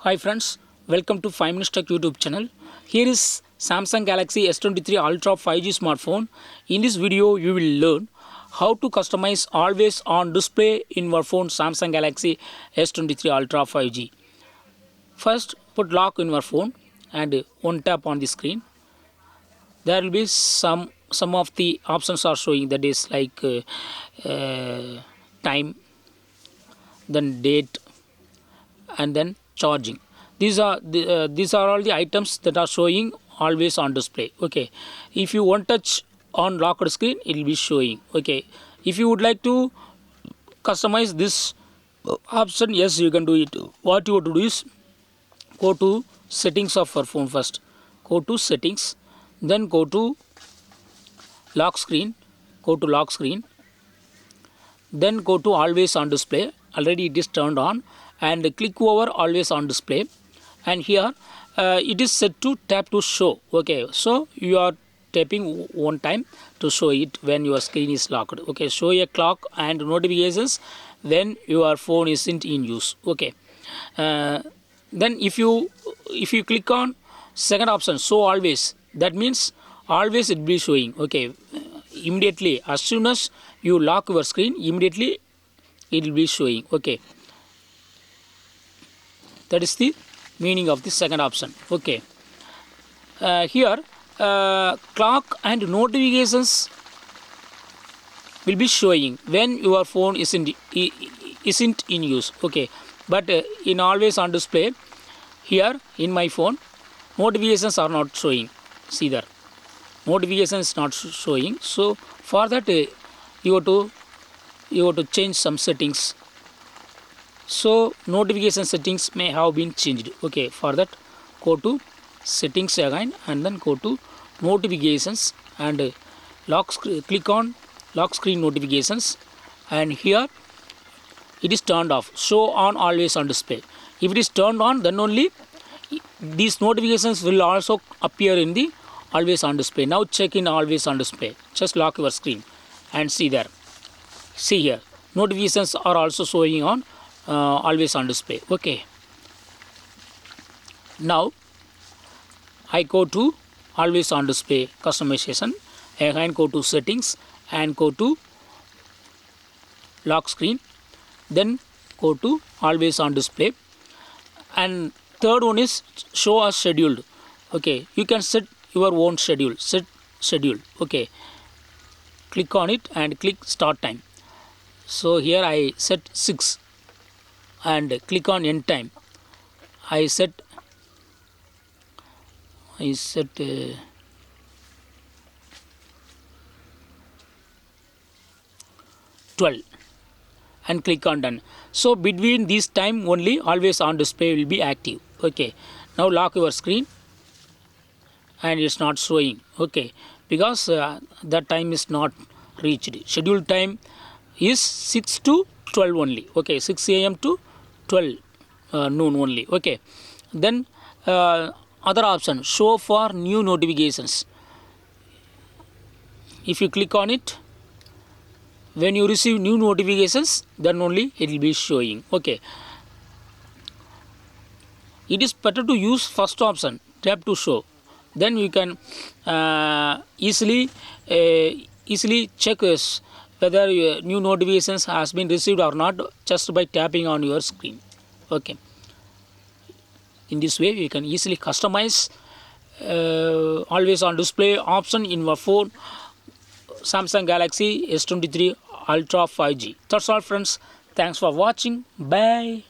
Hi friends, welcome to 5 Minutes Tech YouTube channel. Here is Samsung Galaxy S23 Ultra 5G smartphone. In this video, you will learn how to customize always on display in your phone Samsung Galaxy S23 Ultra 5G. First, put lock in your phone and one tap on the screen. There will be some of the options are showing, that is like time, then date, and then charging. These are all the items that are showing always on display. Okay, if you one touch on locked screen, it will be showing. Okay, if you would like to customize this option, yes, you can do it. What you have to do is go to settings of your phone first. Go to settings, then go to lock screen. Go to lock screen, then go to always on display. Already it is turned on, and click over always on display, and here it is set to tap to show. Okay, so you are tapping one time to show it when your screen is locked. Okay, show a clock and notifications when your phone isn't in use. Okay, then if you click on second option, show always, that means always it will be showing. Okay, immediately as soon as you lock your screen, immediately it will be showing. Okay, that is the meaning of the second option. Okay, here clock and notifications will be showing when your phone isn't in use. Okay, but in always on display, here in my phone, notifications are not showing. See there, notifications not showing. So for that you have to change some settings. So notification settings may have been changed. Okay, for that go to settings again, and then go to notifications, and click on lock screen notifications, and here it is turned off. Show on always on display. If it is turned on, then only these notifications will also appear in the always on display. Now check in always on display. Just lock your screen and see there. See here, notifications are also showing on always on display. Okay, now I go to always on display customization. Again go to settings and go to lock screen, then go to always on display, and third one is show as scheduled. Okay, you can set your own schedule. Set schedule. Okay, click on it and click start time. So here I set 6 and click on end time. I set 12 and click on done. So between this time only always on display will be active. Okay, now lock your screen, and it's not showing. Okay, because that time is not reached. Scheduled time is 6 to 12 only. Okay, 6 a.m. to 12 noon only. Okay, then other option, show for new notifications. If you click on it, when you receive new notifications, then only it will be showing. Okay, it is better to use first option, tap to show. Then you can easily check whether your new notifications has been received or not, just by tapping on your screen. Okay, in this way you can easily customize always on display option in your phone Samsung Galaxy S23 Ultra 5G. That's all friends. Thanks for watching. Bye.